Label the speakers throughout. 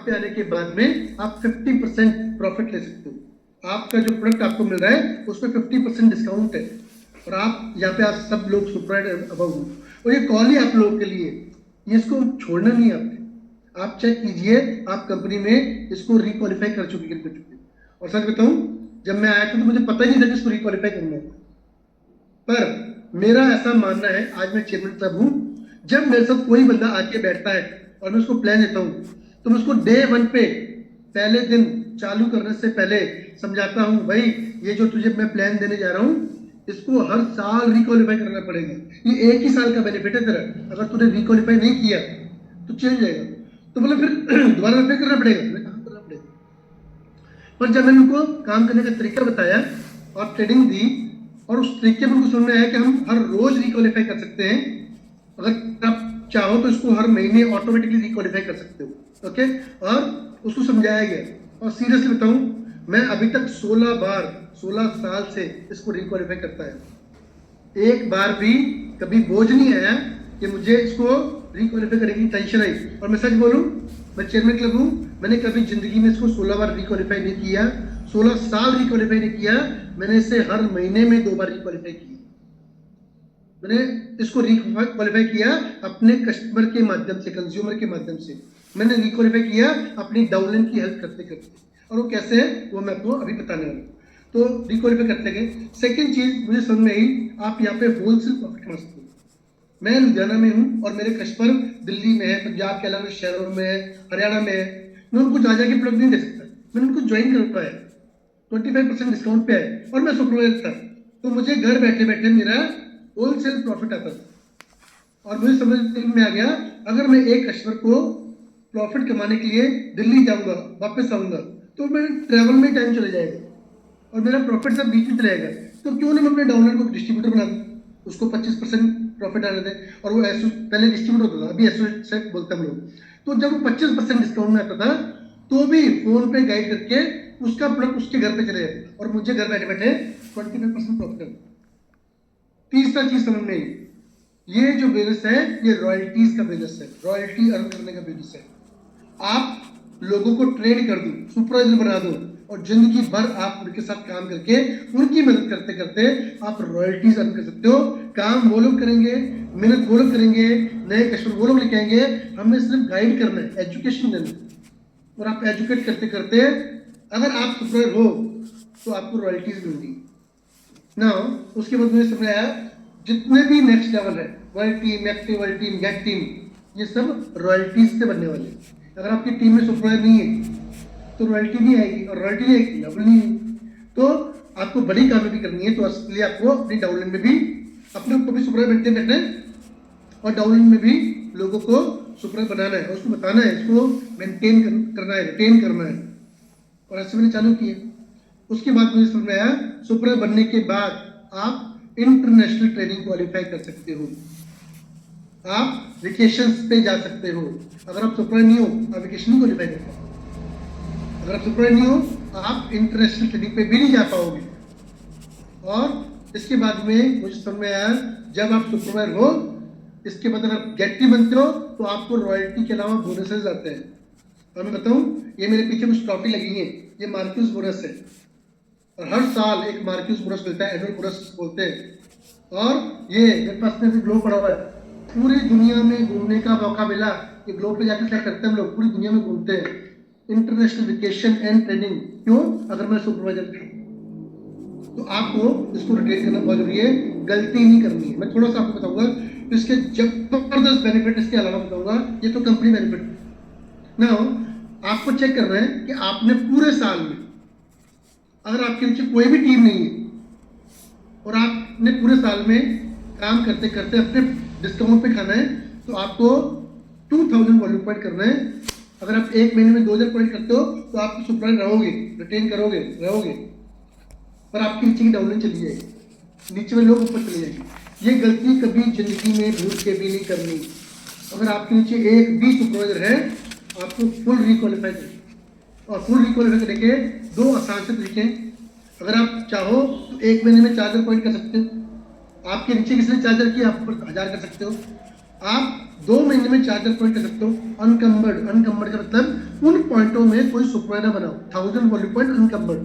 Speaker 1: पे आने के बाद में आप 50% प्रॉफिट ले सकते हो। आपका जो प्रोडक्ट आपको मिल रहा है उसमें 50% डिस्काउंट है, और आप यहाँ पे आप सब लोग सुपरवाइजर अबव हो, और ये कॉल ही आप लोगों के लिए, ये इसको छोड़ना नहीं है आपने। आप चेक कीजिए, आप कंपनी में इसको रिक्वालिफाई कर चुके हैं। और सच बताऊं, जब मैं आया था तो मुझे पता ही नहीं था कि इसको रिक्वालिफाई करना है, पर मेरा ऐसा मानना है, आज मैं चेयरमैन साहब हूँ, जब मेरे साथ कोई बंदा आके बैठता है और मैं उसको प्लान देता हूँ तो मैं उसको डे 1 पे पहले दिन चालू करने से पहले समझाता हूँ, भाई ये जो तुझे मैं प्लान देने जा रहा हूँ इसको हर साल रिक्वालिफाई करना पड़ेगा। ये एक ही साल का बेनिफिट है तेरा, अगर तूने रिक्वालिफाई नहीं किया तो चेंज जाएगा। तो बोले फिर दोबारा रिपेयर करना पड़ेगा, काम करना पड़ेगा। पर जब मैंने उनको काम करने का तरीका बताया और ट्रेनिंग दी, और उस तरीके में उनको समझ में आया कि हम हर रोज रिक्वालिफाई कर सकते हैं, अगर आप चाहो तो इसको हर महीने ऑटोमेटिकली रिक्वालिफाई कर सकते हो। ओके, और उसको समझाया गया, और सीरियसली बताऊं, मैं अभी तक 16 बार 16 साल से इसको रिक्वालिफाई करता है। एक बार भी कभी बोझ नहीं आया कि मुझे इसको रिक्वालिफाई करने की टेंशन आई। और मैं सच बोलूं, मैं चेयरमैन क्लब हूं, मैंने कभी जिंदगी में इसको 16 बार रिक्वालिफाई नहीं किया, 16 साल रिक्वालिफाई नहीं किया, मैंने इसे हर महीने में 2 बार रिक्वालिफाई किया। मैंने इसको रिक्वालिफाई किया अपने कस्टमर के माध्यम से, कंज्यूमर के माध्यम से। मैंने रिक्वालिफाई किया अपनी डाउनलाइन की हेल्प करते करते, और वो कैसे है वो मैं आपको अभी बताने वाला हूँ। तो रिक्वालिफाई करते गए। सेकंड चीज मुझे समझ में आई, आप यहाँ पे होलसेल प्रॉफिट कमा सकते हो। मैं लुधियाना में हूँ और मेरे कस्टमर दिल्ली में है, पंजाब के अलग शहरों में है, हरियाणा में है। मैं उनको जा जाके प्रोडक्ट नहीं दे सकता, मैंने उनको ज्वाइन कर पाया, 25% डिस्काउंट पे आए, और मैं सुपरवाइजर था, तो मुझे घर बैठे बैठे मेरा होलसेल प्रॉफिट आता था। और मुझे समझ में आ गया, अगर मैं एक कस्टमर को प्रॉफिट कमाने के लिए दिल्ली जाऊंगा, वापस आऊंगा, तो मेरे ट्रैवल में टाइम चले जाएगा और मेरा प्रॉफिट सब बीच में चले जाएगा। तो क्यों नहीं मैं अपने डाउनलाइन को डिस्ट्रीब्यूटर बना दूं, उसको 25% प्रॉफिट आने दें। और वो एसओ पहले डिस्ट्रीब्यूटर होता था, अभी एसोसिएट बोलते हम लोग। तो जब वो 25% डिस्काउंट में आता था तो भी फोन पे गाइड करके उसका प्रोडक्ट उसके घर पे चले जाते, और मुझे घर बैठे बैठे 25% प्रॉफिट। तीसरा चीज समझ में आई, ये जो बिजनेस है ये रॉयल्टीज का बिजनेस है, रॉयल्टी अर्न करने का बिजनेस है। आप लोगों को ट्रेन कर दो, सुपरवाइजर बना दो, और जिंदगी भर आप उनके साथ काम करके उनकी मदद करते करते आप रॉयल्टीज अर्न कर सकते हो। काम वो लोग करेंगे, मेहनत वो लोग करेंगे, नए कस्टमर वो लोग लेके आएंगे, हमें सिर्फ गाइड करना है, एजुकेशन देना है। और आप एजुकेट करते करते अगर आप सुपरवाइजर हो तो आपको रॉयल्टीज मिलेंगी ना। उसके बाद मुझे समझ आया, जितने भी नेक्स्ट लेवल है, world team, active world team, gate team, ये सब रॉयल्टीज से बनने वाले हैं। अगर आपकी टीम में सुपरवाइजर नहीं है तो रॉयल्टी नहीं आएगी, और रॉयल्टी नहीं आएगी लेवल नहीं है। तो आपको बड़ी कामयाबी करनी है, तो इसलिए आपको अपनी डाउनलाइन में भी अपने को भी सुपरवाइजर मेंटेन करना है, और डाउनलाइन में भी लोगों को सुपरवाइजर बनाना है, और उसको बताना है, इसको मेंटेन करना है, रिटेन करना है। और ऐसे मैंने चालू किया। उसके बाद मुझे समझ में आया, सुपरवाइजर बनने के बाद आप इंटरनेशनल ट्रेनिंग क्वालिफाई कर सकते हो, आप वेकेशन पे जा सकते हो। अगर आप सुपरवाइजर नहीं हो आप वेकेशन नहीं क्वालिफाई कर पाओगे, अगर आप सुपरवाइजर नहीं हो आप इंटरनेशनल ट्रेनिंग पे भी नहीं जा पाओगे। और इसके बाद में मुझे समझ में आया, जब आप सुपरवाइजर हो, इसके बाद अगर गेट टीम बनते हो तो आपको रॉयल्टी के अलावा बोनसेस आते हैं। और मैं बताऊं, ये मेरे पीछे कुछ ट्रॉफी लगी है, ये मार्क्यूस बोनस है, और हर साल एक मार्क्यूस बोनस मिलता है, एनुअल बोनस बोलते हैं। और ये मेरे पास में भी ग्लोब पड़ा हुआ है, पूरी दुनिया में घूमने का मौका मिला। ये ग्लोब पे जाकर क्या करते हैं हम लोग, पूरी दुनिया में घूमते हैं, इंटरनेशनल वेकेशन एंड ट्रेनिंग। क्यों? अगर मैं सुपरवाइजर था। तो आपको इसको रिटेन करना बहुत जरूरी है, गलती नहीं करनी है। मैं थोड़ा सा आपको बताऊंगा, इसके जबरदस्त बेनिफिट इसके अलावा बताऊंगा, ये तो कंपनी बेनिफिट ना हो। आपको चेक करना है कि आपने पूरे साल में, अगर आपके नीचे कोई भी टीम नहीं है और आपने पूरे साल में काम करते करते अपने डिस्काउंट पे खाना है, तो आपको 2000 वॉल्यूम पॉइंट करना है। अगर आप एक महीने में 2000 पॉइंट करते हो तो आप सुपरवाइजर रहोगे, रिटेन करोगे, रहोगे, पर आपकी नीचे की डाउनलाइन चली जाएगी, नीचे में लोग ऊपर चले जाएंगे। ये गलती कभी जिंदगी में भूल के भी नहीं करनी। अगर आपके नीचे एक भी सुपरवाइजर है, आपको फुल रिक्वालिफाई करना, और फुल रिक्वालिफाई करने के 2 आसान से तरीके हैं। अगर आप चाहो तो एक महीने में 4000 पॉइंट कर सकते हो, आपके नीचे किसी ने 4000 किया आप 1000 कर सकते हो। आप 2 महीने में 4,000 पॉइंट कर सकते हो अनकम्बर्ड। अनकम्बर्ड का मतलब उन पॉइंटों में कोई सुपरवाइजर ना बनाओ। 1000 वॉल्यू पॉइंट अनकम्बर्ड।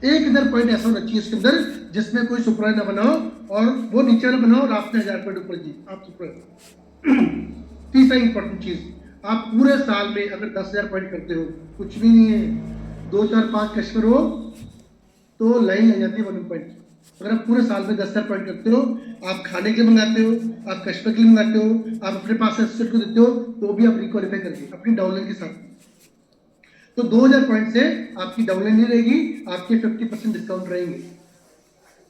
Speaker 1: 1000 पॉइंट ऐसा होना चाहिए इसके अंदर जिसमें कोई सुपरवाइजर ना बनाओ और वो नीचे ना बनाओ और आपने 1000 पॉइंट ऊपर जी आप सुपरवाइजर। तीसरा इंपॉर्टेंट चीज, आप पूरे साल में अगर 10,000 पॉइंट करते हो कुछ भी नहीं है, 2 4 5 कस्टमर हो तो लाइन लग जाती है 1 पॉइंट। अगर आप पूरे साल में 10,000 पॉइंट करते हो, आप खाने के लिए मंगाते हो, आप कस्टमर के लिए मंगाते हो, आप अपने पास एसोसिएट को देते हो, तो भी आप रिक्वालिफाई करके अपनी डाउनलाइन के साथ। तो 2,000 पॉइंट से आपकी डाउनलाइन नहीं रहेगी, आपके 50% डिस्काउंट रहेंगे।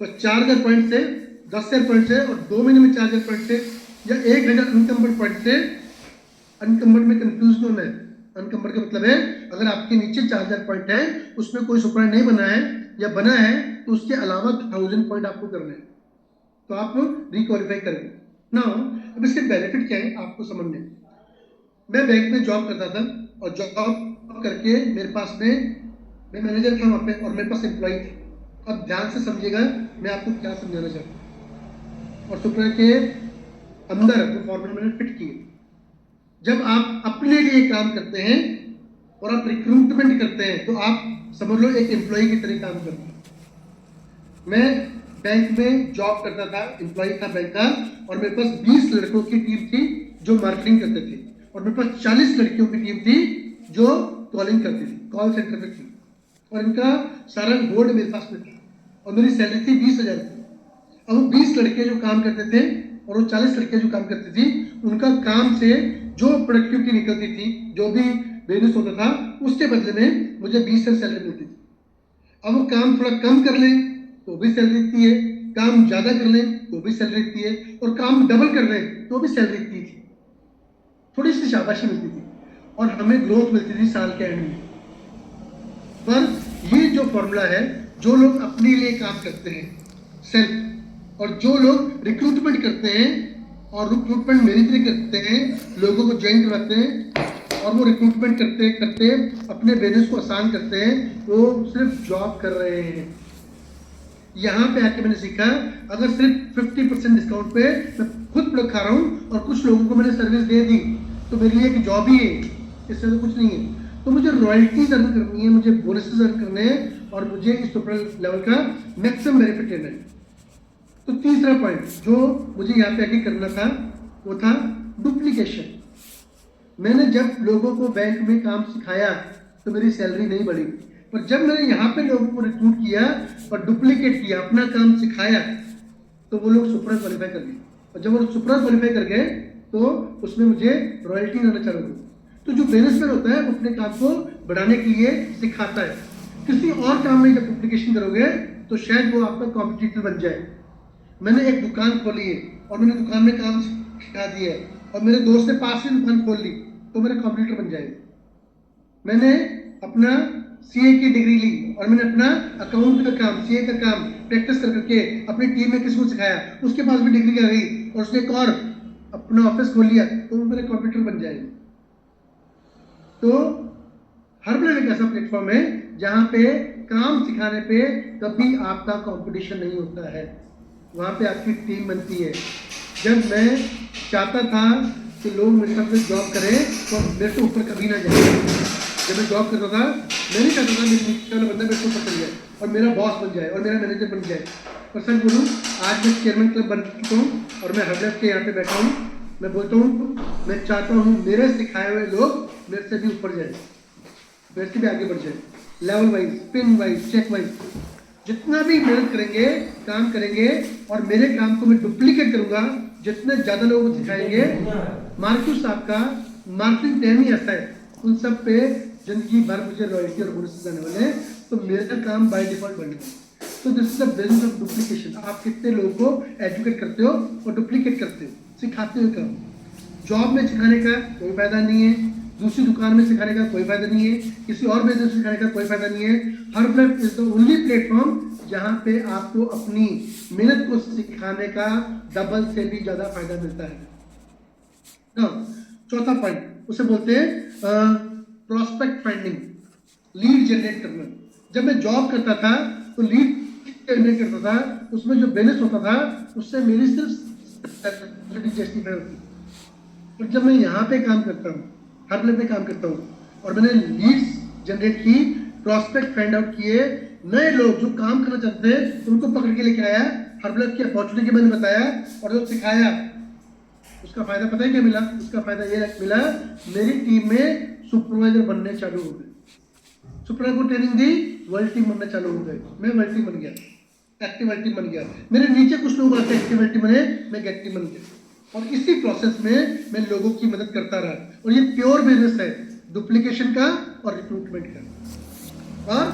Speaker 1: तो 4,000 पॉइंट से, 10,000 पॉइंट से और 2 महीने में 4,000 पॉइंट से या 1,000 अनकम्बर्ड पॉइंट से। अनकम्बर्ड में कंफ्यूज होना है। अनकम्बर्ड का मतलब है अगर आपके नीचे 4,000 पॉइंट है, उसमें कोई सुपरवाइजर नहीं बना है या बना है तो उसके अलावा 1000 पॉइंट आपको करने हैं, तो आप रिक्वालिफाई करेंगे ना। अब इसके बेनिफिट क्या है आपको समझने। मैं बैंक में जॉब करता था और जॉब करके मेरे पास में मैं मैनेजर था वहाँ पे और मेरे पास एम्प्लॉई थे। अब ध्यान से समझिएगा मैं आपको क्या समझाना चाहता हूँ। और सुपरवाइजर के अंदर वो फॉर्मूला मैंने फिट किए। जब आप अपने लिए काम करते हैं और आप रिक्रूटमेंट करते हैं तो आप समझ लो एक एम्प्लॉय की तरह काम करते हैं। मैं बैंक में जॉब करता था, एम्प्लॉय था बैंक का, और मेरे पास 20 लड़कों की टीम थी जो मार्केटिंग करते थे और मेरे पास 40 लड़कियों की टीम थी जो कॉलिंग करती थी, कॉल सेंटर पे थी। और इनका सारा बोर्ड मेरे पास में था और मेरी सैलरी थी 20,000 रुपये। अब वो 20 लड़के जो काम करते थे और वो 40 लड़के जो काम करती थी, उनका काम से जो प्रोडक्टिविटी निकलती थी, जो भी बिजनेस होता था, उसके बदले में मुझे 20 से सैलरी मिलती थी। अब वो काम थोड़ा कम कर लें तो भी सैलरी इतनी है, काम ज्यादा कर लें तो भी सैलरी इतनी है, और काम डबल कर लें तो भी सैलरी इतनी थी। थोड़ी सी शाबाशी मिलती थी और हमें ग्रोथ मिलती थी साल के एंड में। पर ये जो फॉर्मूला है, जो लोग अपने लिए काम करते हैं सेल्फ, और जो लोग रिक्रूटमेंट करते हैं और रिक्रूटमेंट मेरी तरह करते हैं, लोगों को ज्वाइन करवाते हैं और वो रिक्रूटमेंट करते करते अपने बिजनेस को आसान करते हैं, वो सिर्फ जॉब कर रहे हैं। यहाँ पे आके मैंने सीखा अगर सिर्फ 50% डिस्काउंट पे मैं खुद प्रोडक्ट खा रहा हूँ और कुछ लोगों को मैंने सर्विस दे दी तो मेरे लिए एक जॉब ही है, इससे तो कुछ नहीं है। तो मुझे रॉयल्टीज अर्न करनी है, मुझे बोनसेस अर्न करने हैं और मुझे इस सुपर लेवल का मैक्सिमम बेनिफिट लेना है। तो तीसरा पॉइंट जो मुझे यहाँ पे आके करना था वो था डुप्लीकेशन। मैंने जब लोगों को बैंक में काम सिखाया तो मेरी सैलरी नहीं बढ़ी, पर जब मैंने यहाँ पे लोगों को रिक्रूट किया और डुप्लीकेट किया, अपना काम सिखाया, तो वो लोग सुपर क्वालिफाई कर गए। और जब वो सुपर क्वालिफाई कर गए तो उसमें मुझे रॉयल्टी आना चालू हुई। तो जो बिजनेसमैन होता है वो अपने काम को बढ़ाने के लिए सिखाता है। किसी और काम में जब डुप्लीकेशन करोगे तो शायद वो आपका कॉम्पिटिटर बन जाए। मैंने एक दुकान खोली है और मैंने दुकान में काम सिखा दिया है और मेरे दोस्त ने पास ही दुकान खोल ली तो मेरा कॉम्पिटिटर बन जाएगा। मैंने अपना सीए की डिग्री ली और मैंने अपना अकाउंट का काम, सीए का काम प्रैक्टिस करके अपनी टीम में किसी को सिखाया, उसके पास भी डिग्री आ गई और उसने एक और अपना ऑफिस खोल लिया तो वो मेरा कॉम्पिटिटर बन जाएगा। तो हर्बल एक ऐसा प्लेटफॉर्म है जहां पे काम सिखाने पे कभी आपका कंपटीशन नहीं होता है, वहां पे आपकी टीम बनती है। जब मैं चाहता था कि लोग मेरे साथ जॉब करें तो मेरे से ऊपर कभी ना जाए। जब मैं जॉब करता था मैं नहीं चाहता था मेरे नीचे वाला बंदा मेरे को ऊपर चल जाए और मेरा बॉस बन जाए और मेरा मैनेजर बन जाए। और सच बोलूँ आज मैं चेयरमैन क्लब बन चुका हूँ और मैं हर्बल के यहाँ पे बैठा हूँ। मैं बोलता हूँ मैं चाहता हूँ मेरे सिखाए हुए लोग मेरे से भी ऊपर जाए, मेरे से भी आगे बढ़ जाए, level wise, pin wise, check wise. जितना भी मेहनत करेंगे, काम करेंगे और मेरे काम को मैं डुप्लीकेट करूंगा, जितने ज्यादा लोगों को सिखाएंगे। मार्क्यूस साहब का मार्केटिंग टाइम ही ऐसा है, उन सब पे जिंदगी भर मुझे रॉयल्टी और बोनस आने वाले हैं, तो मेरा काम बाय डिफॉल्ट बढ़ गया। तो this is the business of duplication. आप कितने लोगों को एजुकेट करते हो और डुप्लीकेट करते हो, सिखाते हो काम। जॉब में सिखाने का कोई फायदा नहीं है, दूसरी दुकान में सिखाने का कोई फायदा नहीं है, किसी और बिजनेस सिखाने का कोई फायदा नहीं है। Herbal is the only platform जहां पे आपको अपनी मेहनत को सिखाने का डबल से भी ज्यादा फायदा मिलता है ना। चौथा पॉइंट उसे बोलते हैं प्रोस्पेक्ट फाइंडिंग, लीड जनरेट करना। जब मैं जॉब करता था तो लीड जनरेट करता था, उसमें जो बिजनेस होता था उससे मेरी सिर्फ जस्टिफाई होती। और जब मैं यहाँ पे काम करता हूँ, हर लेवल पे काम करता हूँ और मैंने लीड्स जनरेट की, प्रॉस्पेक्ट फाइंड आउट किए, नए लोग जो काम करना चाहते थे उनको पकड़ के लेके आया, हर लेवल की अपॉर्चुनिटी के मैंने बताया और जो सिखाया, उसका फायदा पता है क्या मिला? उसका फायदा ये मिला, मेरी टीम में सुपरवाइजर बनने चालू हो गए। सुपरवाइजर को ट्रेनिंग दी, वर्ल्ड टीम बनने चालू हो गए। मैं वर्ल्ड टीम बन गया, एक्टिव वर्ल्ड टीम बन गया। मेरे नीचे कुछ लोग आते एक्टिव वर्ल्ड टीम बने, मैं गेट टीम बन गया। और इसी प्रोसेस में मैं लोगों की मदद करता रहा। और ये प्योर बिजनेस है, डुप्लीकेशन का और रिक्रूटमेंट का, और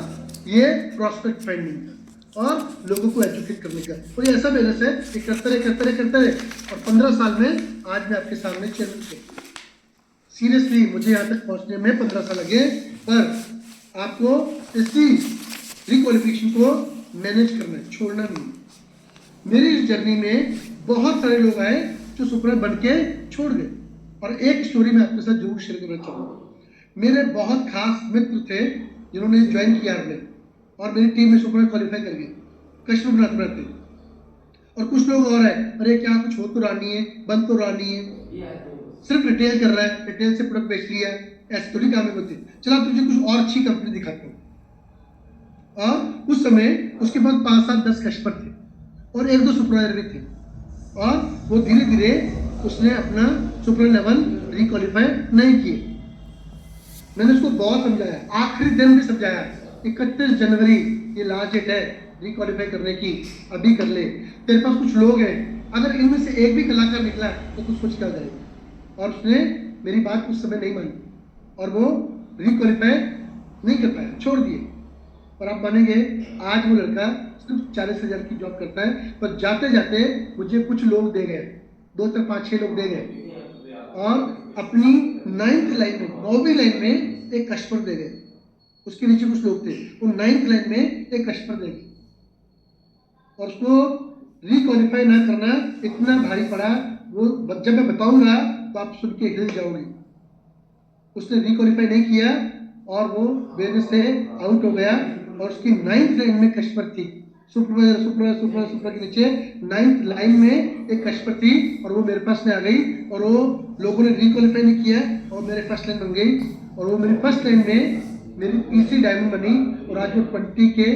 Speaker 1: ये प्रॉस्पेक्ट फाइंडिंग का, और लोगों को एजुकेट करने का। और ये ऐसा बिजनेस है कि करते रहे और 15 साल में आज मैं आपके सामने चैनल पे, सीरियसली मुझे यहाँ तक पहुँचने में 15 साल लगे, पर आपको इसी रिक्वालिफिकेशन को मैनेज करना है, छोड़ना नहीं। मेरी इस जर्नी में बहुत सारे लोग आए जो सुपर बन के छोड़ गए। और एक स्टोरी मैं आपके साथ जरूर शेयर करना चाहूँगा। मेरे बहुत खास मित्र थे जिन्होंने ज्वाइन किया हमने, और मेरी टीम में सुपर क्वालिफाई कर गए, कस्टमर बनाते बनाते। और कुछ लोग और है, अरे क्या कुछ हो तो रहा नहीं है, बंद तो रहा नहीं है, सिर्फ रिटेल कर रहा है, रिटेल से प्रोडक्ट बेच लिया, ऐसे थोड़ी काम होती। चलो तुझे कुछ और अच्छी कंपनी दिखाता हूँ। और उस समय उसके पास 5, 7, 10 कस्टमर थे और 1-2 सुपरवाइजर भी थे, और वो धीरे धीरे उसने अपना सुपर लेवल रिक्वालिफाई नहीं किए। मैंने उसको बहुत समझाया, आखिरी दिन भी समझाया, 31 जनवरी ये लास्ट डेट है रिक्वालिफाई करने की, अभी कर ले, तेरे पास कुछ लोग हैं, अगर इनमें से एक भी कलाकार निकला तो तू सोच क्या जाएगा। और उसने मेरी बात उस समय नहीं मानी और वो रिक्वालिफाई नहीं कर पाया, छोड़ दिए। और आप मानेंगे, आज वो लड़का सिर्फ 40,000 की जॉब करता है, पर जाते जाते मुझे कुछ लोग दे गए, 2 से 5-6 लोग दे गए, और अपनी 9th लाइन में, 9वीं लाइन में एक कस्टमर दे गए। उसके नीचे कुछ लोग थे, वो 9th लाइन में एक कस्टमर दे गए, और उसको रिक्वालिफाई ना करना इतना भारी पड़ा। वो जब मैं बताऊंगा तो आप सुन के हिल जाओगे। उसने रिक्वालिफाई नहीं किया और वो बिजनेस से आउट हो गया। और उसकी 9th लाइन में कस्टमर थी, सुपर के नीचे 9th लाइन में एक कस्टमर थी, और वो मेरे पास में आ गई, और वो लोगों ने रिक्वालिफाई नहीं किया और मेरे फर्स्ट लाइन बन गई। और वो मेरी फर्स्ट लाइन में मेरी तीसरी डायमंड बनी, और आज वो 20 के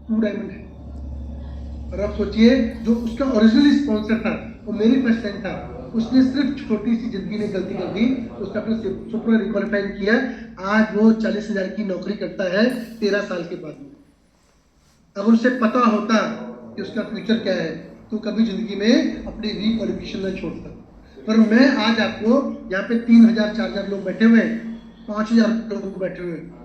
Speaker 1: 2 डायमंड है। और आप सोचिए, जो उसका ओरिजिनल स्पॉन्सर था वो मेरी फर्स्ट लाइन था, उसने सिर्फ छोटी सी जिंदगी में गलती कर दी, उसने अपने सुपर रिक्वालिफाई किया। आज वो 40,000 की नौकरी करता है 13 साल के बाद में। अगर उसे पता होता कि उसका फ्यूचर क्या है तो कभी जिंदगी में अपनी रिक्वालिफिकेशन न छोड़ता। पर मैं आज आपको यहाँ पे 3,000 4,000 लोग बैठे हुए हैं, 5,000 लोग बैठे हुए हैं।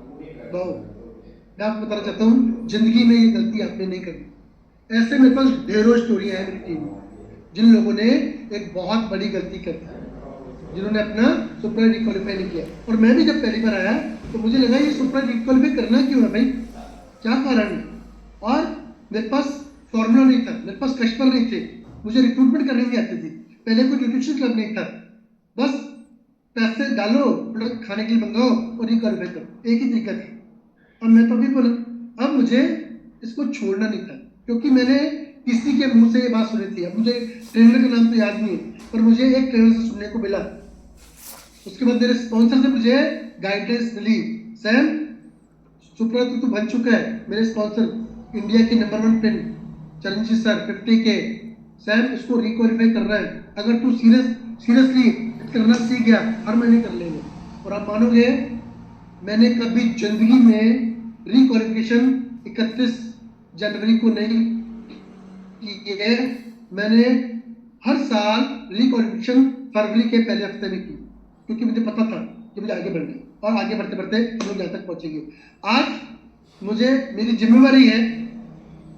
Speaker 1: मैं आपको बताना चाहता हूँ, जिंदगी में ये गलती आपने नहीं करनी। ऐसे मेरे पास ढेरों स्टोरियाँ हैं मेरी टीम में, जिन लोगों ने एक बहुत बड़ी गलती कर दी, जिन्होंने अपना सुपर रिक्वालिफाई नहीं किया। और मैं भी जब पहली बार आया तो मुझे लगा ये सुपर रिक्वालिफाई करना क्यों है भाई, क्या कारण है। और मेरे पास फॉर्मूला नहीं था, मेरे पास कस्टमर नहीं थे, मुझे रिक्रूटमेंट करने नहीं आती थी, पहले कोई न्यूट्रिशन क्लब नहीं था, बस पैसे डालो, प्रोडक्ट खाने के लिए मंगाओ और रिक्वालिफाई करो, एक ही तरीका था। अब मैं तो भी बोला, अब मुझे इसको छोड़ना नहीं था, क्योंकि मैंने किसी के मुंह से ये बात सुनी थी। अब मुझे ट्रेनर का नाम तो याद नहीं है, पर मुझे एक ट्रेनर से सुनने को मिला। उसके बाद मेरे स्पॉन्सर से मुझे गाइडेंस मिली, सैम सुपर तू बन चुका है, मेरे स्पॉन्सर इंडिया के नंबर 1 पेन चरणजीत सर 50 के, सैम इसको रिक्वालिफाई कर रहा है, अगर तू सीरियसली करना सीख गया हर महीने कर लेंगे। और आप मानोगे, मैंने कभी जिंदगी में रिक्वालिफिकेशन 31 जनवरी को नहीं की है, मैंने हर साल रिक्वालिफिकेशन फरवरी के पहले हफ्ते में की, क्योंकि मुझे पता था कि मुझे आगे बढ़ना है, और आगे बढ़ते बढ़ते लोग यहाँ तक पहुंचेंगे। आज मुझे मेरी जिम्मेवारी है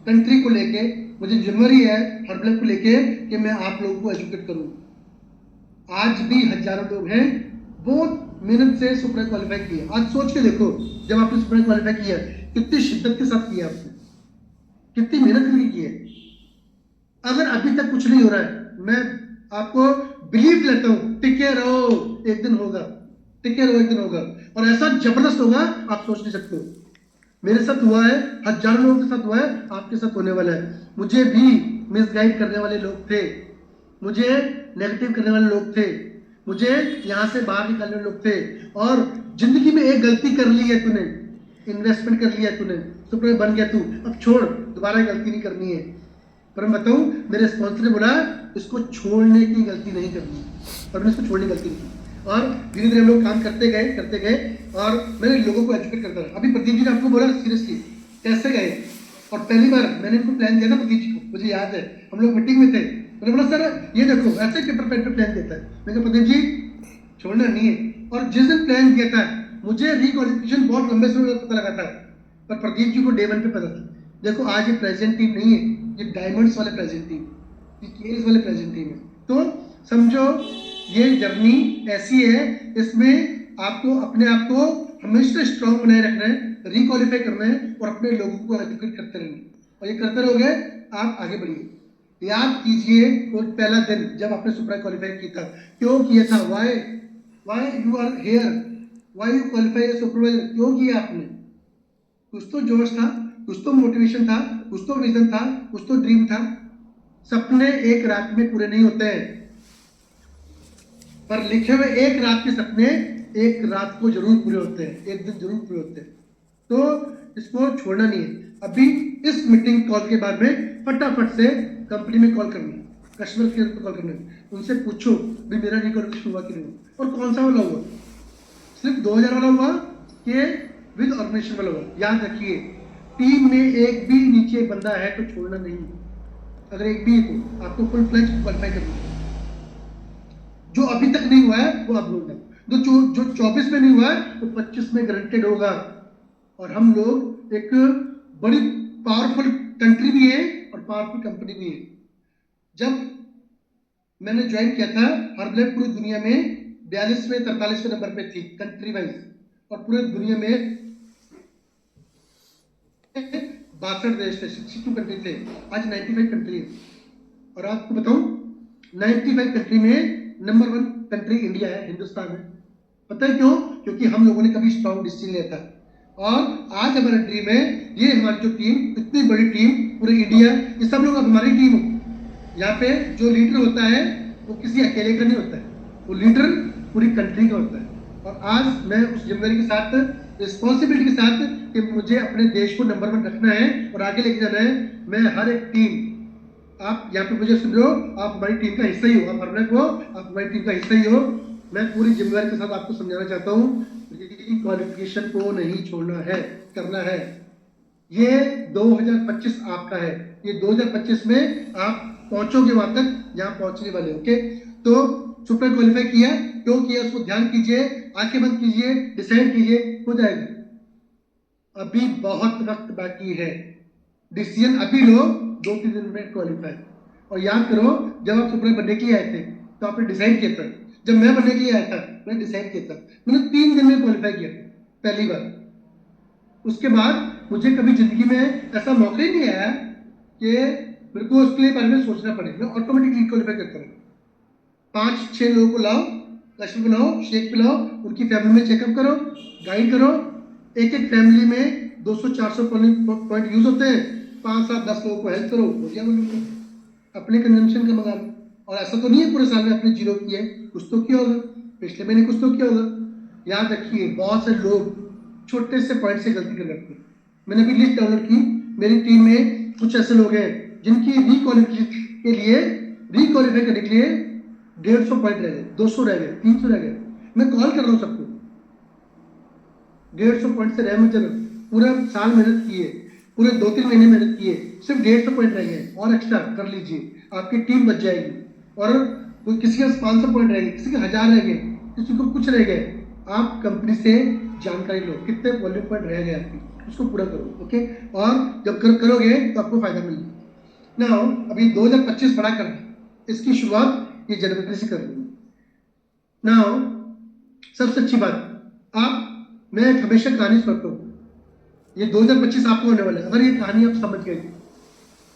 Speaker 1: कंट्री को लेके, मुझे जिम्मेवारी है हर्बल को लेके कि मैं आप लोगों को एजुकेट करूँ। आज भी हजारों लोग हैं बहुत मेहनत से सुपर क्वालिफाई किया। आज सोच के देखो, जब आपने सुपर क्वालिफाई किया कितनी शिद्दत के साथ किया आपने, कितनी मेहनत करके की है। अगर अभी तक कुछ नहीं हो रहा है, मैं आपको बिलीव लेता हूँ, टिके रहो, एक दिन होगा, टिके रहो, एक दिन होगा, और ऐसा जबरदस्त होगा आप सोच नहीं सकते हो। मेरे साथ हुआ है, हजारों लोगों के साथ हुआ है, आपके साथ होने वाला है। मुझे भी मिसगाइड करने वाले लोग थे, मुझे नेगेटिव करने वाले लोग थे, मुझे यहाँ से बाहर निकालने लोग थे, और जिंदगी में एक गलती कर ली है तूने, इन्वेस्टमेंट कर लिया तूने, सुपर बन गया तू, अब छोड़, दोबारा गलती नहीं करनी है। पर मैं बताऊं, मेरे स्पॉन्सर ने बोला इसको छोड़ने की गलती नहीं करनी, और मैंने इसको छोड़ने की गलती नहीं की। और धीरे धीरे हम लोग काम करते गए, और मैंने लोगों को एजुकेट करता रहा। अभी प्रदीप जी ने आपको बोला सीरियसली कैसे गए, और पहली बार मैंने इनको प्लान दिया था प्रदीप जी को, मुझे याद है हम लोग मीटिंग में थे, मैंने बोला सर ये देखो ऐसे पेपर पेन पे प्लान देता है, मैंने कहा प्रदीप जी छोड़ना नहीं है। और जिस दिन प्लान दिया था मुझे रिक्वालिफिकेशन बहुत लंबे समय में पता लगा था, पर प्रदीप जी को डे 1 पे पता था। देखो आज ये प्रेजेंट टीम नहीं है, ये डायमंड्स वाले प्रेजेंट टीम, ये केस वाले प्रेजेंट टीम है। तो समझो ये जर्नी ऐसी है, इसमें आपको अपने आप को हमेशा स्ट्रांग बनाए रखना है, रिक्वालिफाई करना है, और अपने लोगों को एजुकेट करते रहना है, और ये करते रहोगे आप आगे बढ़िए। याद कीजिए वो पहला दिन जब आपने सुपर क्वालिफाई किया था, क्यों किया था, why you are here, why you qualify supervisor, क्यों किया आपने? कुछ तो जोश था, कुछ तो मोटिवेशन था, कुछ तो विजन था, कुछ तो ड्रीम था। सपने एक रात में पूरे नहीं होते हैं, पर लिखे हुए एक रात के सपने एक रात को जरूर पूरे होते हैं, एक दिन जरूर पूरे होते हैं। तो इसको छोड़ना नहीं है। अभी इस मीटिंग कॉल के बाद में फटाफट से कंपनी में कॉल करनी, कस्टमर केयर पर कॉल करना, उनसे पूछो भी मेरा रिकॉर्डिंग हुआ कि नहीं, और कौन सा वाला हुआ, सिर्फ 2000 वाला हुआ कि विद ऑर्गेनाइजेशन वाला हुआ। याद रखिए टीम में एक भी नीचे बंदा है तो छोड़ना नहीं, अगर एक भी है तो आपको फुल फ्लेज क्वालिफाई करना है। जो अभी तक नहीं हुआ है वो अब होगा, जो 24 में नहीं हुआ है वो 25 में गारंटेड होगा। और हम लोग एक बड़ी पावरफुल कंट्री भी है और पावरफुल कंपनी भी है। जब मैंने ज्वाइन किया था, हर्बलैब पूरी दुनिया में 42वें 43वें नंबर पे थी कंट्री वाइज, और पूरे दुनिया में 62 देश थे, 62 कंट्री थे, आज 95 कंट्री है। और आपको बताऊं 95 कंट्री में नंबर 1 कंट्री इंडिया है, हिंदुस्तान है। पता है क्यों? क्योंकि हम लोगों ने कभी स्ट्रॉन्ग डिसीजन लिया था। और आज हमारा ड्रीम है, ये हमारी जो टीम, इतनी बड़ी टीम, पूरे इंडिया, ये सब लोग अब हमारी टीम हो। यहाँ पे जो लीडर होता है वो किसी अकेले का नहीं होता है, वो लीडर पूरी कंट्री का होता है। और आज मैं उस जिम्मेदारी के साथ, रिस्पॉन्सिबिलिटी के साथ कि मुझे अपने देश को नंबर 1 रखना है और आगे लेके जाना है। मैं हर एक टीम, आप यहाँ पे मुझे सुन रहे हो, आप हमारी टीम का हिस्सा ही हो, आप हरनेक हो, आप हमारी टीम का हिस्सा ही हो। मैं पूरी जिम्मेदारी के साथ आपको समझाना चाहता हूँ, क्वालिफिकेशन को नहीं छोड़ना है, करना है। ये 2025 आपका है, ये 2025 में आप पहुंचोगे वहां तक जहां पहुंचने वाले। ओके, तो सुपर क्वालिफाई किया, क्यों किया उसको ध्यान कीजिए, आंखें बंद कीजिए, डिसाइड कीजिए, हो जाएगा। अभी बहुत वक्त बाकी है, डिसीजन अभी लो, 2-3 दिन में क्वालिफाई। और याद करो जब आप सुपर बनने के लिए आए थे तो आपने डिसाइड किया था, जब मैं बनने के लिए आया था मैंने डिसाइड किया था, मैंने 3 दिन में क्वालिफाई किया पहली बार। उसके बाद मुझे कभी जिंदगी में ऐसा मौका ही नहीं आया कि मेरे को उसके बारे में सोचना पड़े, मैं ऑटोमेटिकली क्वालिफाई करता हूँ। 5-6 लोगों को लाओ, लक्ष्य बनाओ, शेक पिलाओ, उनकी फैमिली में चेकअप करो, गाइड करो। एक एक फैमिली में 200-400 पॉइंट यूज होते हैं, 5-7-10 लोगों को हेल्प करो, हो गया बोलो, अपने कंजम्पशन का मंगा लो। और ऐसा तो नहीं है पूरे साल में आपने जीरो किया है, कुछ तो किया होगा, पिछले महीने कुछ तो किया होगा। याद रखिए बहुत से लोग छोटे से पॉइंट से गलती कर जाते हैं। मैंने अभी लिस्ट डाउनलोड की, मेरी टीम में कुछ ऐसे लोग हैं जिनकी रिक्वालिफिकेशन के लिए, रिक्वालिफाई करने के लिए 150 पॉइंट रह गए, 200 रह गए, 300 रह गए। मैं कॉल कर रहा हूँ सबको, 150 पॉइंट से रह मत जाना, पूरा साल मेहनत की है, पूरे 2-3 महीने मेहनत की है, सिर्फ 150 पॉइंट रह गए, और एक्स्ट्रा कर लीजिए, आपकी टीम बच जाएगी। और कोई किसी के 500 पॉइंट रह गए, किसी के 1000 रह गए, किसी को कुछ रह गए, आप कंपनी से जानकारी लो कितने वॉल्यूम पॉइंट रह गए आपकी, उसको पूरा करो। ओके, और जब करोगे तो आपको फायदा मिलेगा ना। अभी 2025 बड़ा करना है, इसकी शुरुआत ये जनवरी से कर दूंगा ना। सबसे अच्छी बात, आप, मैं हमेशा कहानी सुनाता हूँ, ये 2025 आपको होने वाला है अगर ये कहानी आप समझ गए।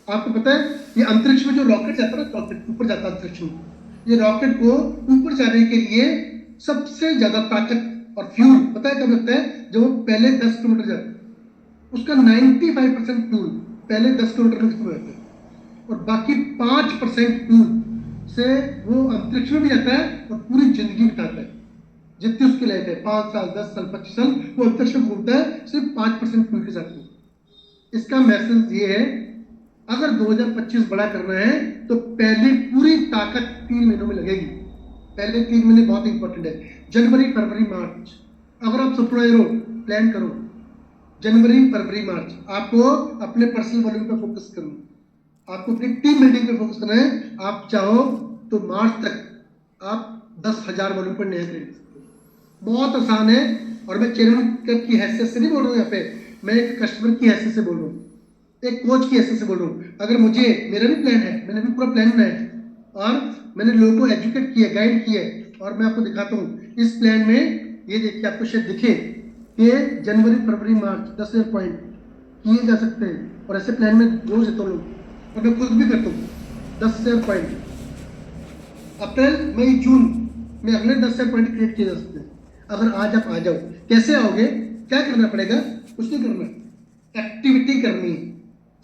Speaker 1: आपको पता है ये अंतरिक्ष में जो रॉकेट जाता है ना, रॉकेट ऊपर जाता है अंतरिक्ष में, ये रॉकेट को ऊपर जाने के लिए सबसे ज्यादा ताकत और फ्यूल पता है कब लगता है? जब वो पहले 10 किलोमीटर जाता है, उसका 95% फ्यूल पहले 10 किलोमीटर में खत्म हो जाता है, और बाकी 5% फ्यूल से वो अंतरिक्ष में भी जाता है और पूरी जिंदगी बिताता है। जितनी उसकी लाइफ है 5 साल 10 साल 25 साल वो अंतरिक्ष में घूमता है सिर्फ 5% फ्यूल के साथ। इसका मैसेज ये है, अगर 2025 बड़ा करना है तो पहली पूरी ताकत 3 महीनों में लगेगी। पहले 3 महीने बहुत इंपॉर्टेंट है, जनवरी फरवरी मार्च। अगर आप सुपरवाइजर हो, प्लान करो जनवरी फरवरी मार्च, आपको अपने पर्सनल वॉल्यूम पे फोकस करना, आपको अपनी टीम बिल्डिंग पे फोकस करना है। आप चाहो तो मार्च तक आप 10,000 वॉल्यूम पर नया खरीद सकते हो। बहुत आसान है। और मैं चेयरमैन की हैसियत से नहीं बोल रहा हूँ यहाँ पे, मैं एक कस्टमर की हैसियत से बोल रहा हूँ, एक कोच की हैसियत से बोल रहा हूँ। अगर मुझे, मेरा भी प्लान है, मैंने भी पूरा प्लान बनाया है और मैंने लोगों को एजुकेट किया, गाइड किया है, और मैं आपको दिखाता हूँ इस प्लान में। ये देखिए, आपको शायद दिखे कि जनवरी फरवरी मार्च 10,000 पॉइंट किए जा सकते हैं। और ऐसे प्लान में रोज देता हूँ लोग, और मैं खुद भी करता हूँ। 10,000 पॉइंट अप्रैल मई जून में अगले 10,000 पॉइंट क्रिएट किए जा सकते हैं। अगर आज आप आ जाओ, कैसे आओगे, क्या करना पड़ेगा, कुछ नहीं करना, एक्टिविटी करनी है।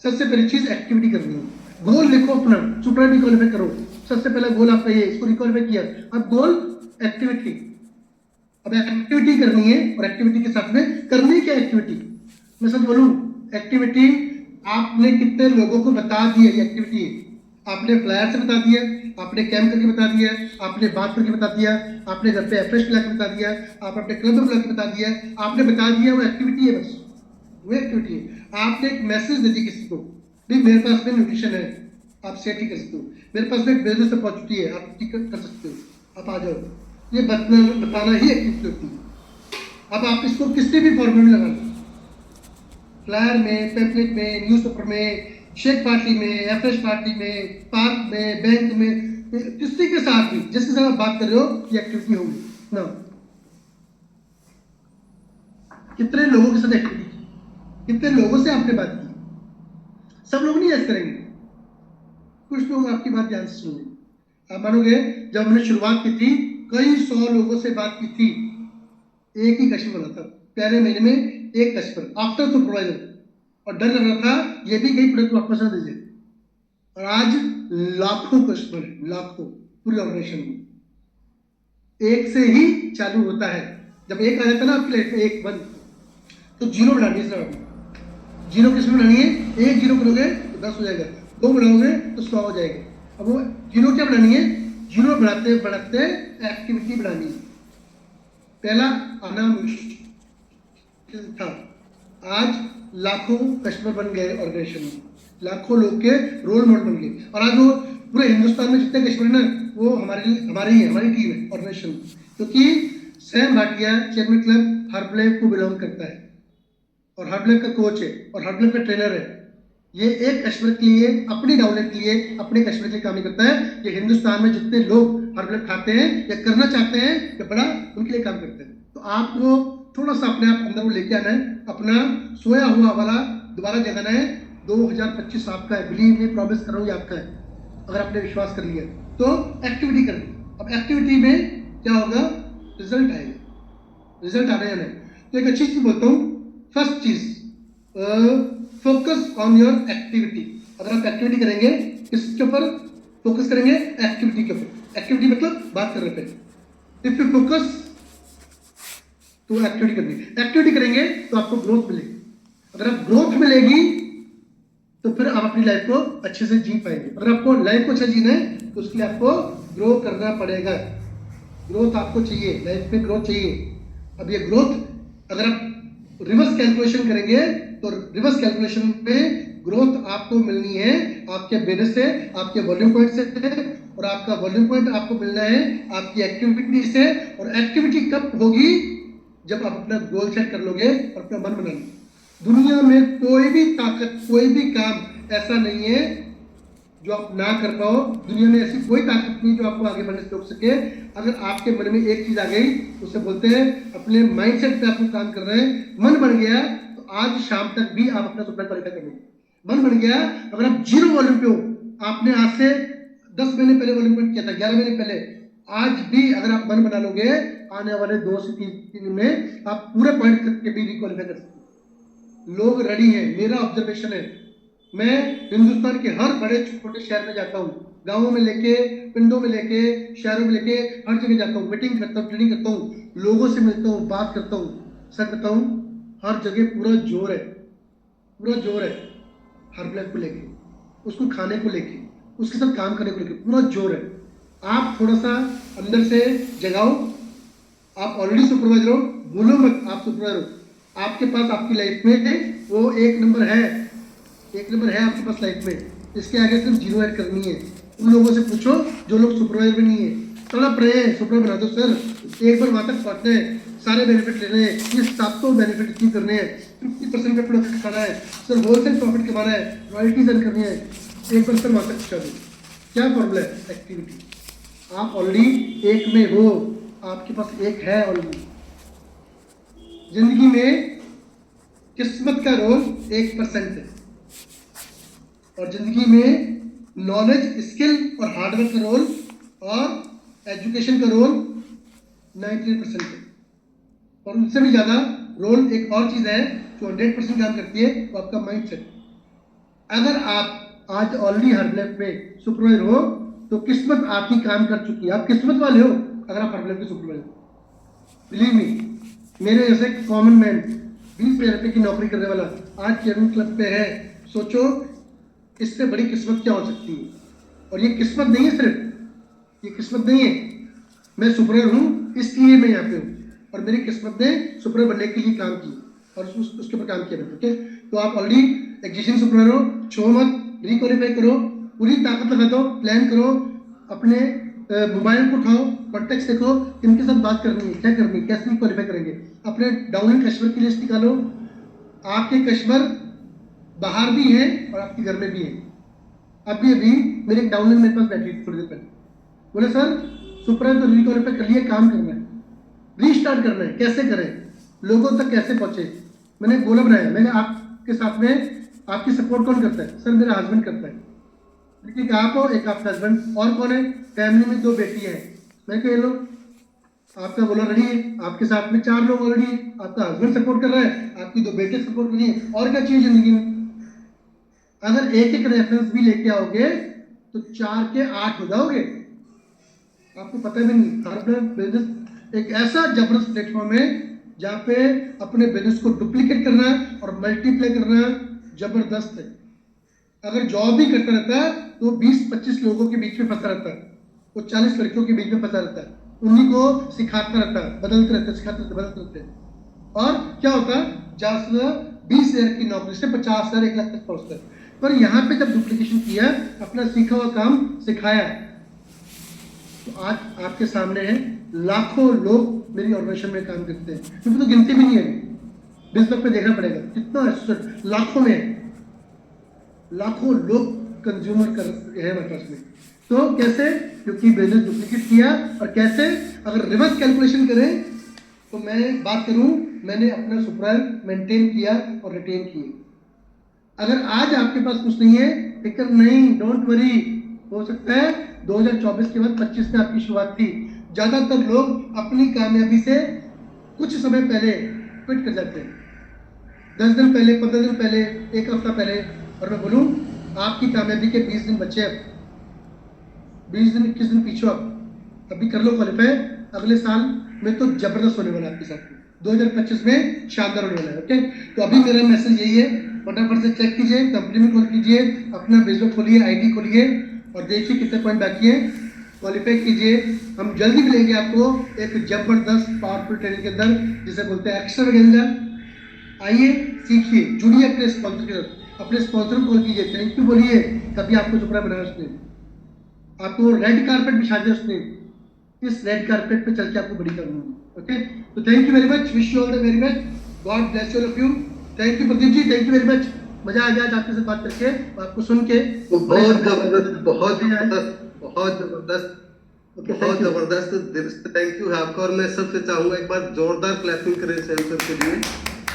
Speaker 1: सबसे पहली चीज एक्टिविटी करनी है। गोल लिखो अपना, सुपर रिकॉलिफाई करो। सबसे पहला गोल आपका ये, इसको रिकॉलिफाई किया। अब गोल एक्टिविटी, अब एक्टिविटी करनी है। और एक्टिविटी के साथ में करनी क्या एक्टिविटी, मैं सच बोलूं, एक्टिविटी आपने कितने लोगों को बता दी है ये एक्टिविटी है। आपने फ्लायर से बता दिया, आपने कैंप करके बता दिया, आपने बात करके बता दिया, आपने घर पे एफरेश मिला के बता दिया, आप अपने क्लब में बुला के बता दिया, आपने बता दिया। वो एक्टिविटी है, बस वो एक्टिविटी है। आपने एक मैसेज दे दी किसी को, भाई मेरे पास में न्यूट्रिशन है, आप सेट ही कर सकते हो, मेरे पास में एक बिजनेस अपॉर्चुनिटी है, आप टिकट कर सकते हो, आप आ जाओ। ये बताना ही एक्टिविटी होती है। अब आप इसको किसी भी फॉर्मेट में लगा लो, फ्लायर में, पैम्पलेट में, न्यूज़पेपर में, शेक पार्टी में, एफरेश पार्टी में, पार्क में, बैंक में, किसी के साथ भी जिसके साथ आप बात कर रहे हो, ये एक्टिविटी होगी ना। कितने लोगों के साथ एक्टिविटी की, कितने लोगों से आपने बात की। सब लोग नहीं ऐसे करेंगे, कुछ लोग आपकी बात ध्यान से सुनेंगे। आप मानोगे, जब हमने शुरुआत की थी, कई 100 लोगों से बात की थी, एक ही कस्टमर बना था पहले महीने में, एक कस्टमर आफ्टर सुपरवाइजर। और डर लग रहा था ये भी कई प्रोडक्ट वापस ना दीजिए। और आज लाखों कस्टमर, लाखों, पूरी ऑर्गेनाइजेशन में एक से ही चालू होता है। जब एक आ जाता है ना आपकी लाइफ में, एक बंद, तो जीरो बढ़ानी है। जीरो किस में बढ़ानी है, एक जीरो करोगे तो 10 हो जाएगा, 2 बढ़ाओगे तो 100 हो जाएगा। अब वो जीरो क्या बढ़ानी है, जीरो बढ़ाते बढ़ाते एक्टिविटी बढ़ानी है। पहला आना मुश्किल था, आज लाखों कस्टमर बन गए ऑर्गेनाइजेशन में, लाखों लोग के रोल मॉडल बन गए। और आज वो पूरे हिंदुस्तान में जितने कस्टमर है ना, वो हमारी ही है, हमारी टीम है ऑर्गेनाइजेशन। क्योंकि Sam Bhatia chairman club Herbalife को बिलोंग करता है, और हर्बलाइफ का कोच है, और हर्बलाइफ का ट्रेनर है। ये एक कस्टमर के लिए, अपनी डाउनलोड के लिए, अपने कस्टमर के लिए काम नहीं करता है। ये हिंदुस्तान में जितने लोग हर्बलाइफ खाते हैं या करना चाहते हैं या बड़ा, उनके लिए काम करते हैं। तो आपको थोड़ा सा अपने आप अंदर वो लेके आना है, अपना सोया हुआ वाला दोबारा जगाना है। 2025 आपका है, बिलीव में प्रॉमिस कर रहा हूँ, आपका है। अगर आपने विश्वास कर लिया तो एक्टिविटी करनी। अब एक्टिविटी में क्या होगा, रिजल्ट आएगा, रिजल्ट आने जाना है। तो एक अच्छी चीज बोलता हूँ, फर्स्ट चीज, फोकस ऑन योर एक्टिविटी। अगर आप एक्टिविटी करेंगे, किसके ऊपर फोकस करेंगे, एक्टिविटी के ऊपर। एक्टिविटी मतलब बात कर रहे थे। इफ यू फोकस तो एक्टिविटी करनी, एक्टिविटी करेंगे तो आपको ग्रोथ मिलेगी। अगर आप ग्रोथ मिलेगी तो फिर आप अपनी लाइफ को अच्छे से जी पाएंगे। अगर आपको लाइफ को अच्छा जीना है तो उसके लिए आपको ग्रो करना पड़ेगा। ग्रोथ आपको चाहिए, लाइफ में ग्रोथ चाहिए। अब ये ग्रोथ अगर आप रिवर्स कैलकुलेशन करेंगे तो रिवर्स कैलकुलेशन में ग्रोथ आपको मिलनी है आपके बिजनेस से, आपके वॉल्यूम पॉइंट से, और आपका वॉल्यूम पॉइंट आपको मिलना है आपकी एक्टिविटी से। और एक्टिविटी कब होगी, जब आप अपना गोल सेट कर लोगे और अपना मन बना लो। दुनिया में कोई भी ताकत, कोई भी काम ऐसा नहीं है जो आप ना कर पाओ। दुनिया में ऐसी कोई ताकत नहीं जो आपको आगे बढ़ने से रोक सके। अगर आपके मन में एक चीज आ गई, उसे बोलते हैं अपने माइंडसेट पे आप काम कर रहे हैं, मन बन गया तो आज शाम तक भी आप अपना सपना क्वालिफाई कर लोगे। मन बन गया, अगर आप जीरो वॉल्यूम पे हो, आपने आज से 10 महीने पहले वॉल्यूम पॉइंट किया था, 11 महीने पहले, आज भी अगर आप मन बना लोगे, आने वाले 2 से 3 दिन में आप पूरे पॉइंट करके भी रिक्वालिफाई कर सकते हो। लोग रेडी हैं, मेरा ऑब्जर्वेशन है। मैं हिंदुस्तान के हर बड़े छोटे शहर में जाता हूँ, गाँवों में लेके, पिंडों में लेके, शहरों में लेके, हर जगह जाता हूँ, मीटिंग करता हूँ, ट्रेनिंग करता हूँ, लोगों से मिलता हूँ, बात करता हूँ। सच बताऊँ, हर जगह पूरा जोर है, पूरा जोर है हर्बलैब को लेके, उसको खाने को लेके, उसके साथ काम करने को लेके पूरा जोर है। आप थोड़ा सा अंदर से जगाओ। आप ऑलरेडी सुपरवाइजर हो, भूलो मत आप सुपरवाइजर हो। आपके पास आपकी लाइफ में वो एक नंबर है, एक नंबर है आपके पास लाइफ में। इसके आगे सिर्फ जीरो ऐड करनी है। उन लोगों से पूछो जो लोग सुपरवाइजर भी नहीं है, तड़प रहे हैं सुपरवाइजर बना दो सर, एक बार वहां तक पहुंचना है, सारे बेनिफिट लेने हैं, ये 700 बेनिफिट अचीव करने हैं, 50% का प्रोडक्ट खाना है सर, होलसेल प्रॉफिट कमाना है, रॉयल्टीज अर्न करनी है, एक बार सर वहां तक पहुंचा दो। क्या फॉर्मूला है? एक्टिविटी। आप ऑलरेडी एक में हो, आपके पास एक है ऑलरेडी। जिंदगी में किस्मत का रोल 1% है, और जिंदगी में नॉलेज, स्किल और हार्डवर्क का रोल और एजुकेशन का रोल 98% है। और उनसे भी ज्यादा रोल एक और चीज है जो 100% काम करती है, वो आपका माइंडसेट। अगर आप आज ऑलरेडी हर्बलैब में सुपरवाइजर हो तो किस्मत आपकी काम कर चुकी है, आप किस्मत वाले हो अगर आप हर्बलैब के सुपरवाइजर। बिलीव मी, मेरे जैसे कॉमन मैन 20,000 रुपये की नौकरी करने वाला आज चेयरमैन क्लब पे है। सोचो इससे बड़ी किस्मत क्या हो सकती है। और ये किस्मत नहीं है, सिर्फ ये किस्मत नहीं है, मैं सुपरवाइजर हूँ इसलिए मैं यहाँ पे हूँ, और मेरी किस्मत ने सुपरवाइजर बनने के लिए काम किया और उसके ऊपर काम किया मैंने। ओके, तो आप ऑलरेडी एग्जीक्यूशन सुपरवाइजर हो, छो मत, रिक्वालिफाई करो, पूरी ताकत लगा दो, प्लान करो, अपने मोबाइल को उठाओ, कॉन्टेक्ट देखो, किनके साथ बात करनी है, क्या करनी है, कैसे क्वालिफाई करेंगे, अपने डाउनलाइन कस्टमर की लिस्ट निकालो। आपके कस्टमर बाहर भी हैं और आपके घर में भी हैं। अभी अभी मेरे एक डाउनलाइन मेरे पास बैठी थोड़ी देर पहले, बोले सर सुपरवाइजर तो रिक्वालिफाई कर लिए, काम करना है, रीस्टार्ट करना है, कैसे करें, लोगों तक कैसे पहुंचे। मैंने गोला बनाया, मैंने आपके साथ में आपकी सपोर्ट कौन करता है? सर मेरा हस्बैंड करता है। लेकिन आप हो, एक आपका हस्बैंड, और कौन है? फैमिली में 2 बेटियां हैं। मैं कह लो आपका गोला रेडी है, आपके साथ में 4 लोग ऑलरेडी है, आपका हस्बैंड सपोर्ट कर रहा है, आपकी 2 बेटे सपोर्ट कर रही है, और क्या चाहिए जिंदगी में? अगर एक एक रेफरेंस भी लेके आओगे तो 4 के 8 हो जाओगे, आपको पता भी नहीं। हर्बल बिजनेस एक ऐसा जबरदस्त प्लेटफॉर्म है जहाँ पे अपने बिजनेस को डुप्लीकेट करना और मल्टीप्लाई करना जबरदस्त है। अगर जॉब भी करता रहता है तो 20-25 लोगों के बीच में फंसा रहता है, वो 40 लड़कियों के बीच में फंसा रहता है, उन्हीं को सिखाता रहता है, बदलते रहते हैं, सिखाते रहते हैं, बदलते रहते हैं। और क्या होता है, जहाँ से 20,000 की नौकरी से 50,000 1 लाख तक पहुंचता है। पर यहाँ पे जब डुप्लीकेशन किया, अपना सीखा हुआ काम सिखाया, तो आज आपके सामने है लाखों लोग मेरी ऑर्गेनाइजेशन में काम करते हैं, क्योंकि तो गिनती भी नहीं है, बिजनेस पे देखना पड़ेगा कितना, लाखों में लाखों लोग कंज्यूमर कर है हमारे पास में। तो कैसे? क्योंकि बिजनेस डुप्लीकेट किया। और कैसे? अगर रिवर्स कैलकुलेशन करें तो मैं बात करूं, मैंने अपना सुपरवाइजर मेंटेन किया और रिटेन किए। अगर आज आपके पास कुछ नहीं है, फिक्र नहीं, डोंट वरी, हो सकता है 2024 के बाद 25 में आपकी शुरुआत थी। ज्यादातर लोग अपनी कामयाबी से कुछ समय पहले क्विट कर जाते हैं, 10 दिन पहले, 15 दिन पहले, 1 हफ्ता पहले। और मैं बोलूं, आपकी कामयाबी के 20 दिन बचे, 20 दिन 21 दिन पीछे, आप अभी कर लो क्वालिफाई, अगले साल में तो जबरदस्त होने वाला है आपके साथ, 2025 में शानदार होने वाला है। ओके, तो अभी मेरा मैसेज यही है, फटाफट से चेक कीजिए, कंपनी में कॉल कीजिए, अपना बिजनेस खोलिए, आईडी खोलिए और देखिए कितने पॉइंट बाकी है, क्वालिफाई कीजिए। हम जल्दी मिलेंगे आपको एक जबरदस्त पावरफुल ट्रेनिंग के अंदर, जिसे बोलते हैं एक्स्ट्रावेगेंजा। आइए, सीखिए, जुड़िए अपने स्पॉन्सर के साथ, अपने स्पॉन्सर को कॉल कीजिए, थैंक यू बोलिए, तभी आपको सुपरा बनाया उसने, आपको रेड कारपेट बिछा दिया उसने, इस रेड कारपेट पे चल के आपको बड़ी करनी है। ओके, तो thank you very much, wish you all the very much, God bless you all of you. Thank you Pradeep ji, thank you very much, मजा आ गया आपके साथ बात करके, आपको सुन के।
Speaker 2: बहुत जबरदस्त, बहुत जबरदस्त, बहुत जबरदस्त, बहुत जबरदस्त। थैंक यू आपका। और मैं सबसे चाहूंगा एक बार जोरदार क्लैपिंग करें सैम सर के लिए।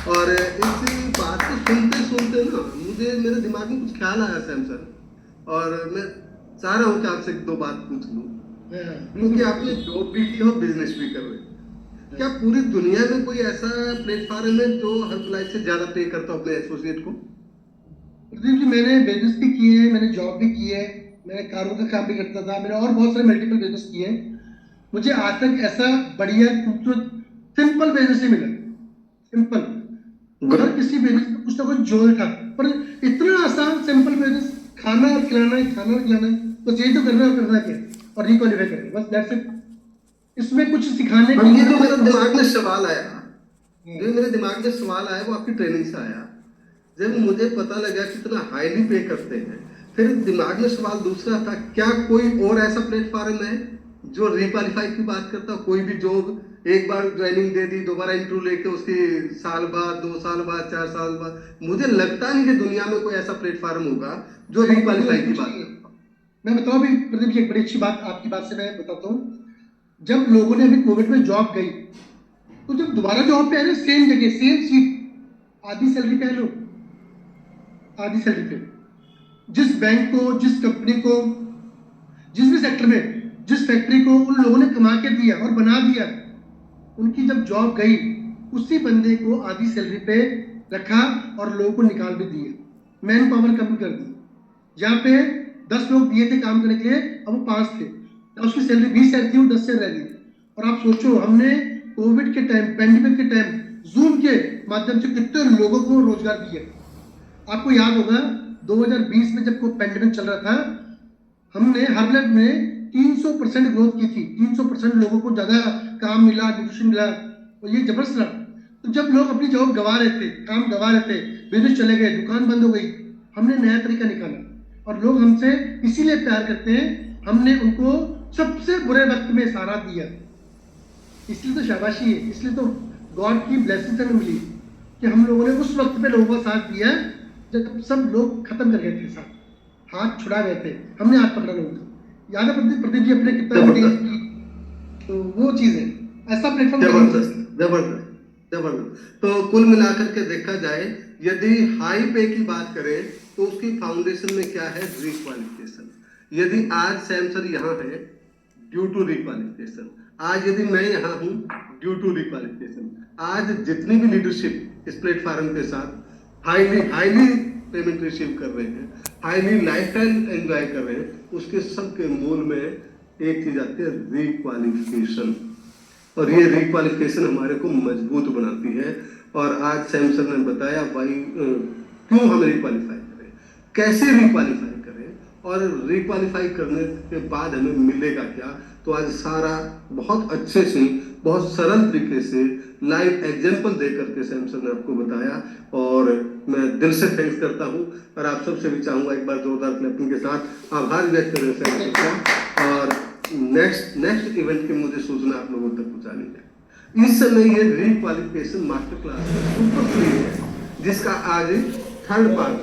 Speaker 2: और इस बात को सुनते सुनते ना मुझे मेरे दिमाग में कुछ ख्याल आया सैम सर, और मैं चाह रहा हूँ कि आपसे 1-2 बात पूछ लूँ, क्योंकि आपने जॉब भी की और बिजनेस भी कर रहे हैं। क्या पूरी दुनिया में कोई ऐसा प्लेटफॉर्म है जो हर्बलाइफ से ज्यादा पे करता हो अपने एसोसिएट को?
Speaker 1: प्रदीप जी, मैंने बिजनेस भी किए हैं, मैंने जॉब भी की है, मैं कारों का काम भी करता था, मैंने और बहुत सारे मल्टीपल बिजनेस किए हैं। मुझे आज तक ऐसा बढ़िया खूबसूरत सिंपल बिजनेस ही मिला, सिंपल। हर किसी बिजनेस में कुछ ना कुछ जोड़ था, पर इतना आसान सिंपल बिजनेस, खाना और खिलाना है, खाना और खिलाना है, बस यही तो करना है, और करना क्या है, और रिक्वालिफाई करना है, बस दैट्स इट। इसमें कुछ सिखाने
Speaker 2: हाँ,
Speaker 1: के
Speaker 2: ये
Speaker 1: लिए
Speaker 2: जो मेरे दिमाग में सवाल आया,
Speaker 1: हम्म,
Speaker 2: जो मेरे दिमाग में सवाल आया वो आपकी ट्रेनिंग से आया। जब मुझे पता लगा कितना हाईली पे करते हैं, फिर दिमाग में सवाल दूसरा था, क्या कोई और ऐसा प्लेटफॉर्म है जो रिक्वालिफाई की बात करता, कोई भी जॉब एक बार ज्वाइनिंग दे दी, दोबारा इंटरव्यू लेके उसकी साल बाद, 2 साल बाद, 4 साल बाद, मुझे लगता नहीं कि दुनिया में कोई ऐसा प्लेटफॉर्म होगा जो
Speaker 1: नहीं, बिल्कुल
Speaker 2: रिक्वालिफाई
Speaker 1: ऐसा
Speaker 2: की
Speaker 1: कुछ
Speaker 2: बात
Speaker 1: नहीं है।
Speaker 2: करता।
Speaker 1: मैं बताऊं अभी प्रदीप जी, एक बड़ी अच्छी बात आपकी बात से मैं बताता हूँ। जब लोगों ने अभी कोविड में जॉब गई, तो जब दोबारा जॉब पे आए ना, सेम जगह सेम सीट, आधी सैलरी पे आए लोग, आधी सैलरी पे। जिस बैंक को, जिस कंपनी को, जिस भी सेक्टर में, जिस फैक्ट्री को उन लोगों ने कमा के दिया और बना दिया, उनकी जब जॉब गई, उसी बंदे को आधी सैलरी पे रखा और लोगों को निकाल भी दिया, मैन पावर कम कर दी। जहाँ पे 10 लोग दिए थे काम करने के लिए, अब वो 5 थे, उसकी सैलरी 20 थी, वो 10 से रह गई। और आप सोचो, हमने कोविड के टाइम, पैंडेमिक के टाइम, जूम के माध्यम से कितने लोगों को रोजगार दिया। आपको याद होगा 2020 में जब कोई पैंडेमिक चल रहा था, हमने हर में 300% ग्रोथ की थी, 300% लोगों को ज्यादा काम मिला, न्यूट्रिशन मिला, और ये जबरदस्त रहा। तो जब लोग अपनी जॉब गंवा रहे थे, काम गंवा रहे थे, बिजनेस चले गए, दुकान बंद हो गई, हमने नया तरीका निकाला। और लोग हमसे इसीलिए प्यार करते हैं, हमने उनको सबसे बुरे वक्त में सहारा दिया, इसलिए तो शाबाशी है, इसलिए तो गॉड की ब्लेसिंग हमें मिली कि हम लोगों ने उस वक्त पे लोगों का साथ दिया जब सब लोग खत्म कर गए थे, साथ हाथ छुड़ा गए थे, हमने हाथ पकड़ा लोगों का। याद है प्रदीप, प्रदीप जी अपने कितना मीटिंग की, तो वो चीज है, ऐसा प्लेटफॉर्म कहीं नहीं
Speaker 2: जबरदस्त, जबरदस्त, जबरदस्त। तो कुल मिलाकर के देखा जाए, यदि हाई पे की बात करें तो उसकी फाउंडेशन में क्या है, रिक्वालिफिकेशन। यदि आज सैम सर यहाँ है ड्यू टू रिक्वालिफिकेशन, आज यदि मैं यहाँ हूँ ड्यू टू रिक्वालिफिकेशन, आज जितनी भी लीडरशिप इस प्लेटफॉर्म के साथ हाईली हाईली पेमेंट रिसीव कर रहे हैं, हाईली लाइफ स्टाइल एंजॉय कर रहे हैं, उसके सबके मूल में एक चीज आती है, रिक्वालिफिकेशन। और ये रिक्वालिफिकेशन हमारे को मजबूत बनाती है। और आज सैम सर ने बताया भाई क्यों हम रिक्वालिफाई करें, कैसे रिक्वालिफाई करें, और रिक्वालिफाई करने के बाद हमें मिलेगा क्या। तो आज सारा बहुत अच्छे से, बहुत सरल तरीके से लाइव एग्जाम्पल दे करके सैम सर ने आपको बताया, और मैं दिल से थैंक्स करता हूँ। और आप सबसे भी चाहूंगा एक बार जोरदार क्लैपिंग के साथ आभार व्यक्त करें सैम सर का। और नेक्स्ट इवेंट की मुझे सूचना आप लोगों तक पहुंचानी है। इस समय ये रिक्वालिफिकेशन मास्टर क्लास सुपर फ्री है, जिसका आज थर्ड पार्ट